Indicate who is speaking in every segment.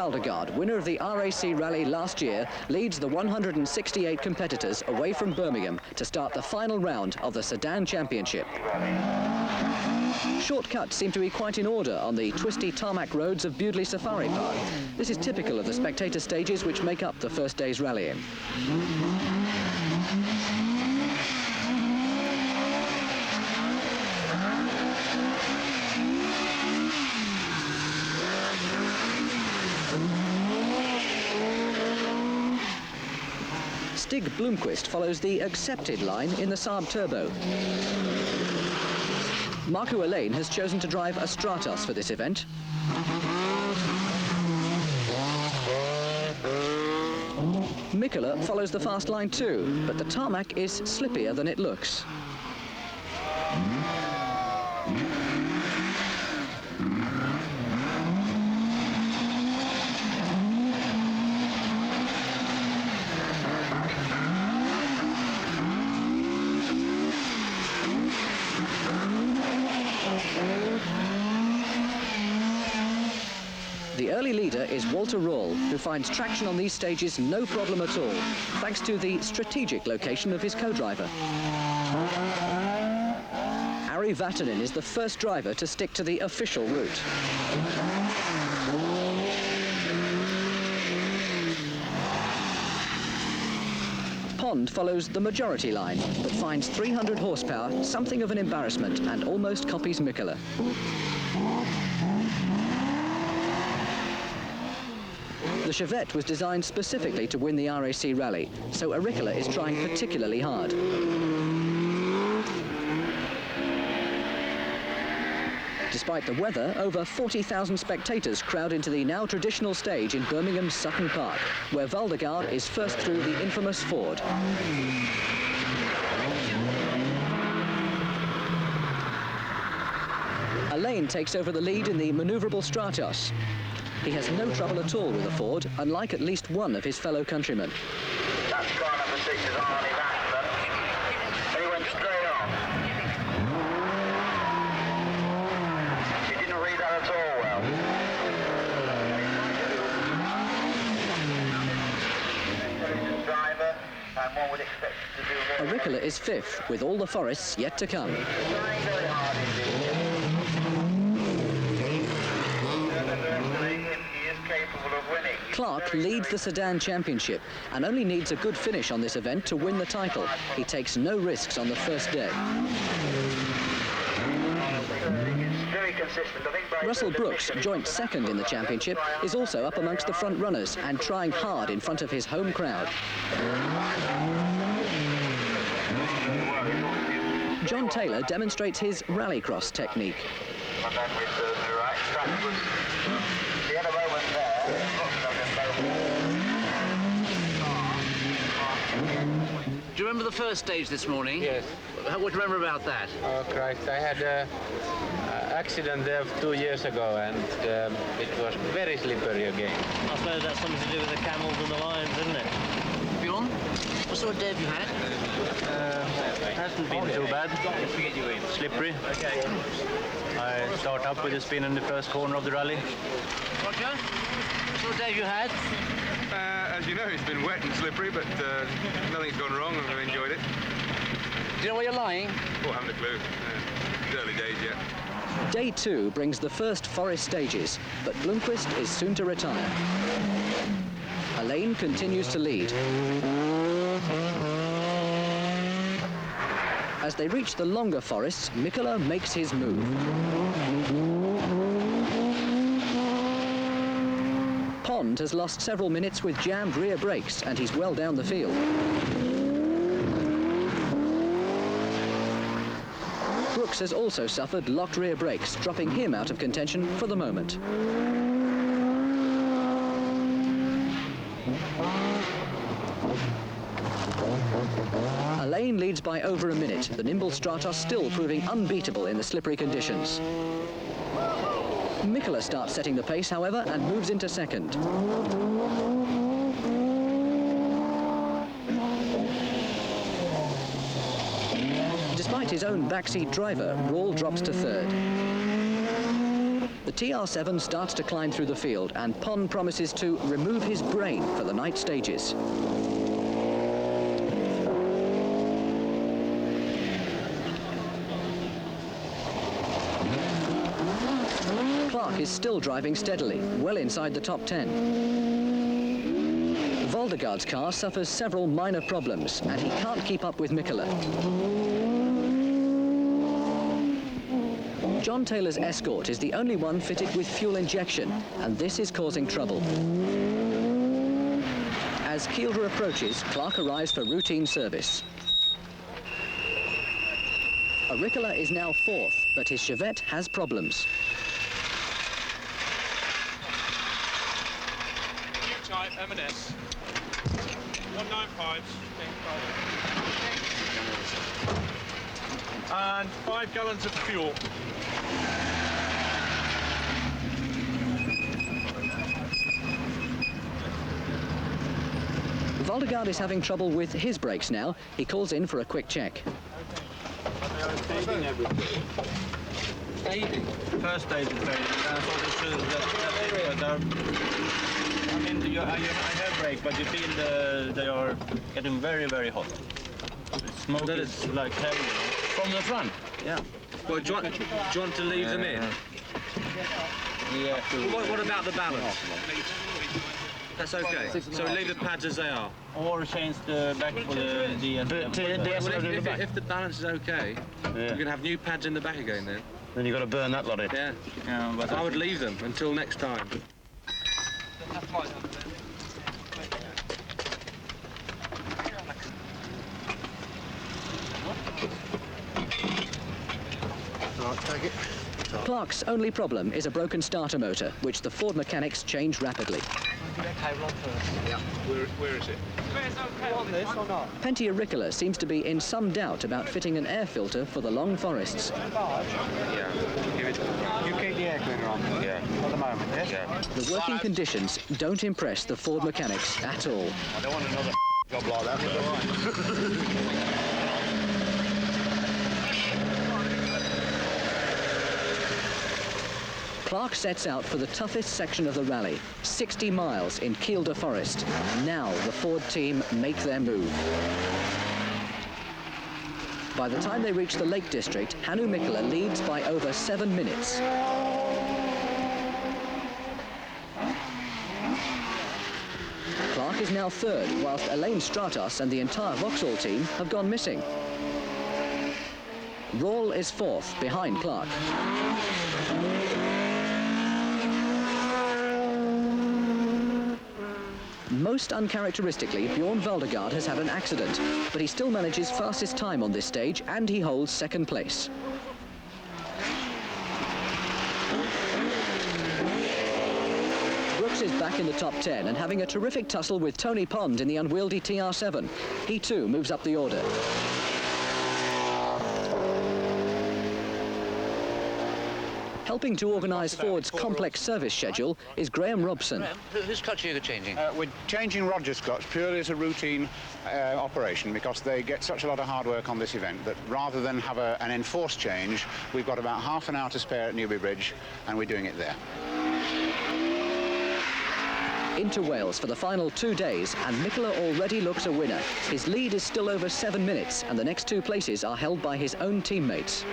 Speaker 1: Valdegaard, winner of the RAC rally last year, leads the 168 competitors away from Birmingham to start the final round of the Sedan Championship. Shortcuts seem to be quite in order on the twisty tarmac roads of Bewdley Safari Park. This is typical of the spectator stages which make up the first day's rallying. Stig Blomqvist follows the accepted line in the Saab Turbo. Marco Elaine has chosen to drive a Stratos for this event. Mikkola follows the fast line too, but the tarmac is slippier than it looks. The early leader is Walter Rall, who finds traction on these stages no problem at all, thanks to the strategic location of his co-driver. Ari Vatanen is the first driver to stick to the official route. Pond follows the majority line, but finds 300 horsepower, something of an embarrassment, and almost copies Mikkola. The Chevette was designed specifically to win the RAC rally, so Arikala is trying particularly hard. Despite the weather, over 40,000 spectators crowd into the now traditional stage in Birmingham's Sutton Park, where Valdegaard is first through the infamous Ford. Elaine takes over the lead in the manoeuvrable Stratos. He has no trouble at all with a Ford, unlike at least one of his fellow countrymen.
Speaker 2: That's car number 6 is Arne. He went straight on. He didn't read that at all well. Driver, and one would expect to do very
Speaker 1: Arikala is fifth, with all the forests yet to come.
Speaker 2: very hard indeed. Capable of winning.
Speaker 1: Clark leads the Sedan Championship and only needs a good finish on this event to win the title. He takes no risks on the first day.
Speaker 2: Very consistent.
Speaker 1: Russell Brooks, joint second in the championship, is also up amongst the front runners and trying hard in front of his home crowd. John Taylor demonstrates his rallycross technique.
Speaker 2: And then with the right track was the other moment there.
Speaker 3: Do you remember the first stage this morning?
Speaker 4: Yes.
Speaker 3: What do you remember about that?
Speaker 4: Oh Christ, I had an accident there 2 years ago and it was very slippery again.
Speaker 5: I suppose that's something to do with the camels and the lions, isn't it?
Speaker 3: Bjorn, what sort of day have you had?
Speaker 5: Hasn't been too bad. Slippery.
Speaker 3: Okay.
Speaker 5: I start up with a spin in the first corner of the rally.
Speaker 3: Roger, what sort of day have you had?
Speaker 6: As you know, it's been wet and slippery, but nothing's gone wrong and I've enjoyed it.
Speaker 3: Do you know where you're lying?
Speaker 6: Oh, I haven't a clue. It's early days yet.
Speaker 1: Day 2 brings the first forest stages, but Blomqvist is soon to retire. Elaine continues to lead. As they reach the longer forests, Mikkola makes his move. Pond has lost several minutes with jammed rear brakes, and he's well down the field. Brooks has also suffered locked rear brakes, dropping him out of contention for the moment. Elaine leads by over a minute, the nimble Stratos still proving unbeatable in the slippery conditions. Mikkola starts setting the pace, however, and moves into second. Despite his own backseat driver, Rall drops to third. The TR7 starts to climb through the field, and Pon promises to remove his brain for the night stages. Clark is still driving steadily, well inside the top 10. Valdegaard's car suffers several minor problems, and he can't keep up with Mikkola. John Taylor's Escort is the only one fitted with fuel injection, and this is causing trouble. As Kielder approaches, Clark arrives for routine service. Auricola is now fourth, but his Chevette has problems.
Speaker 7: Type M&S 195s and 5 gallons of fuel.
Speaker 1: Valdegaard is having trouble with his brakes now. He calls in for a quick check.
Speaker 5: First stage is fading. I mean, I have brake, but you feel they are getting very, very hot. Smoke is like heavy.
Speaker 3: From the front?
Speaker 5: Yeah.
Speaker 8: Well, do you want to leave them in?
Speaker 5: Yeah.
Speaker 8: What about the balance? That's okay. So leave the pads as they are.
Speaker 5: Or change the back for the
Speaker 8: If the balance is okay, you can have new pads in the back again then.
Speaker 5: Then you got to burn that lot in.
Speaker 8: Yeah.
Speaker 5: But
Speaker 8: I would leave them until next time.
Speaker 1: Clark's only problem is a broken starter motor, which the Ford mechanics change rapidly.
Speaker 6: Yeah. Where is it?
Speaker 1: Pentti Auricola seems to be in some doubt about fitting an air filter for the long forests.
Speaker 8: Yeah.
Speaker 5: you keep the air cleaner on?
Speaker 8: Yeah.
Speaker 5: For the moment, yes?
Speaker 8: Yeah.
Speaker 1: The working conditions don't impress the Ford mechanics at all.
Speaker 6: I don't want another job like that.
Speaker 1: Clark sets out for the toughest section of the rally, 60 miles in Kielder Forest. Now the Ford team make their move. By the time they reach the Lake District, Hannu Mikkola leads by over 7 minutes. Clark is now third, whilst Elaine Stratos and the entire Vauxhall team have gone missing. Rawl is fourth, behind Clark. Most uncharacteristically, Bjorn Valdegaard has had an accident, but he still manages fastest time on this stage, and he holds second place. Brooks is back in the top 10 and having a terrific tussle with Tony Pond in the unwieldy TR7. He too moves up the order. Helping to organise Ford's complex service schedule is Graham Robson.
Speaker 3: Graham, whose clutch are you changing?
Speaker 9: We're changing Roger's clutch purely as a routine operation because they get such a lot of hard work on this event that rather than have an enforced change, we've got about half an hour to spare at Newby Bridge and we're doing it there.
Speaker 1: Into Wales for the final 2 days, and Mikkola already looks a winner. His lead is still over 7 minutes, and the next 2 places are held by his own teammates.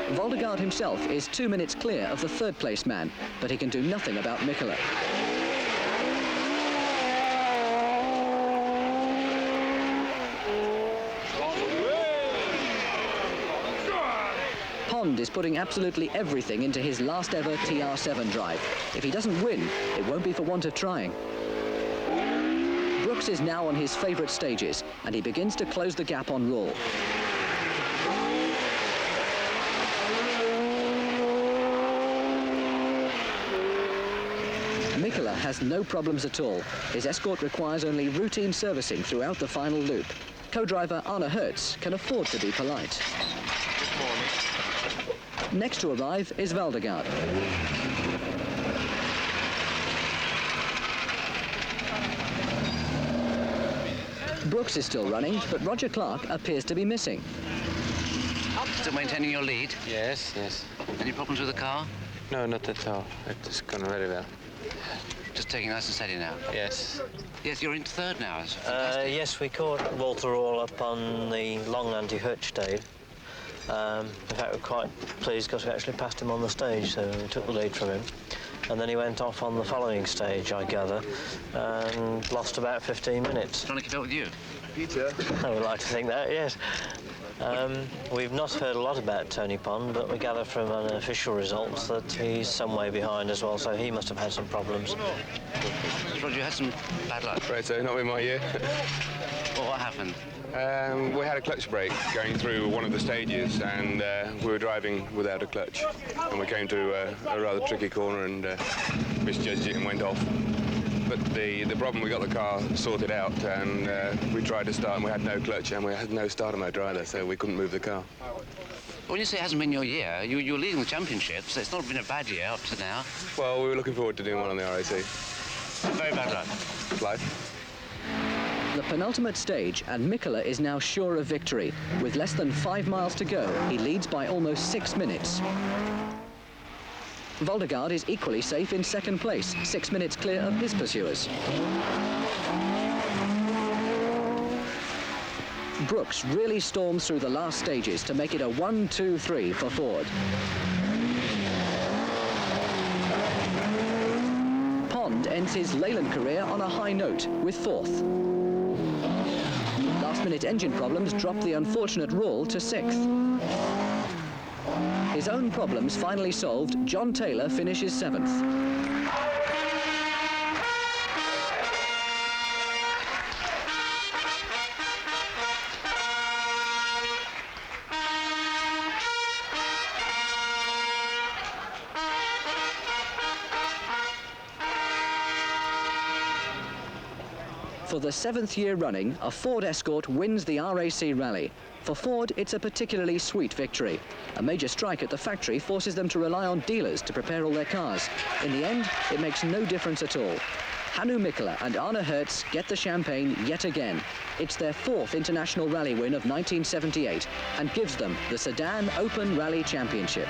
Speaker 1: Valdegaard himself is 2 minutes clear of the third place man, but he can do nothing about Mikkola. Pond is putting absolutely everything into his last ever TR7 drive. If he doesn't win, it won't be for want of trying. Brooks is now on his favourite stages, and he begins to close the gap on Rawl. Mikkola has no problems at all. His Escort requires only routine servicing throughout the final loop. Co-driver Arne Hertz can afford to be polite. Next to arrive is Valdegaard. Brooks is still running, but Roger Clark appears to be missing.
Speaker 3: Still maintaining your lead?
Speaker 4: Yes, yes.
Speaker 3: Any problems with the car?
Speaker 4: No, not at all. It's gone very well.
Speaker 3: Just taking nice and steady now?
Speaker 4: Yes.
Speaker 3: Yes, you're into third now. It's fantastic.
Speaker 10: Yes, we caught Walter all up on the long anti-hurt stage. In fact, we're quite pleased because we actually passed him on the stage, so we took the lead from him. And then he went off on the following stage, I gather, and lost about 15 minutes.
Speaker 3: Trying to keep up with you?
Speaker 6: Peter.
Speaker 10: I would like to think that, yes. We've not heard a lot about Tony Pond, but we gather from unofficial results that he's some way behind as well, so he must have had some problems.
Speaker 3: Roger, you had some bad luck.
Speaker 6: Right, so not in my year.
Speaker 3: Well, what happened?
Speaker 6: We had a clutch break going through one of the stages, and we were driving without a clutch. And we came to a rather tricky corner and misjudged it and went off. But the problem, we got the car sorted out, and we tried to start, and we had no clutch, and we had no starter motor either, so we couldn't move the car.
Speaker 3: When you say it hasn't been your year, you're leading the championship, so it's not been a bad year up to now.
Speaker 6: Well, we were looking forward to doing one on the RAC.
Speaker 3: Very bad luck.
Speaker 6: It's life.
Speaker 1: The penultimate stage, and Mikkola is now sure of victory. With less than 5 miles to go, he leads by almost 6 minutes. Valdegaard is equally safe in second place, 6 minutes clear of his pursuers. Brooks really storms through the last stages to make it a 1-2-3 for Ford. Pond ends his Leyland career on a high note with fourth. Last-minute engine problems drop the unfortunate Rall to sixth. His own problems finally solved, John Taylor finishes seventh. For the 7th year running, a Ford Escort wins the RAC Rally. For Ford, it's a particularly sweet victory. A major strike at the factory forces them to rely on dealers to prepare all their cars. In the end, it makes no difference at all. Hannu, Mikkola and Arne Hertz get the champagne yet again. It's their 4th international rally win of 1978 and gives them the Sedan Open Rally Championship.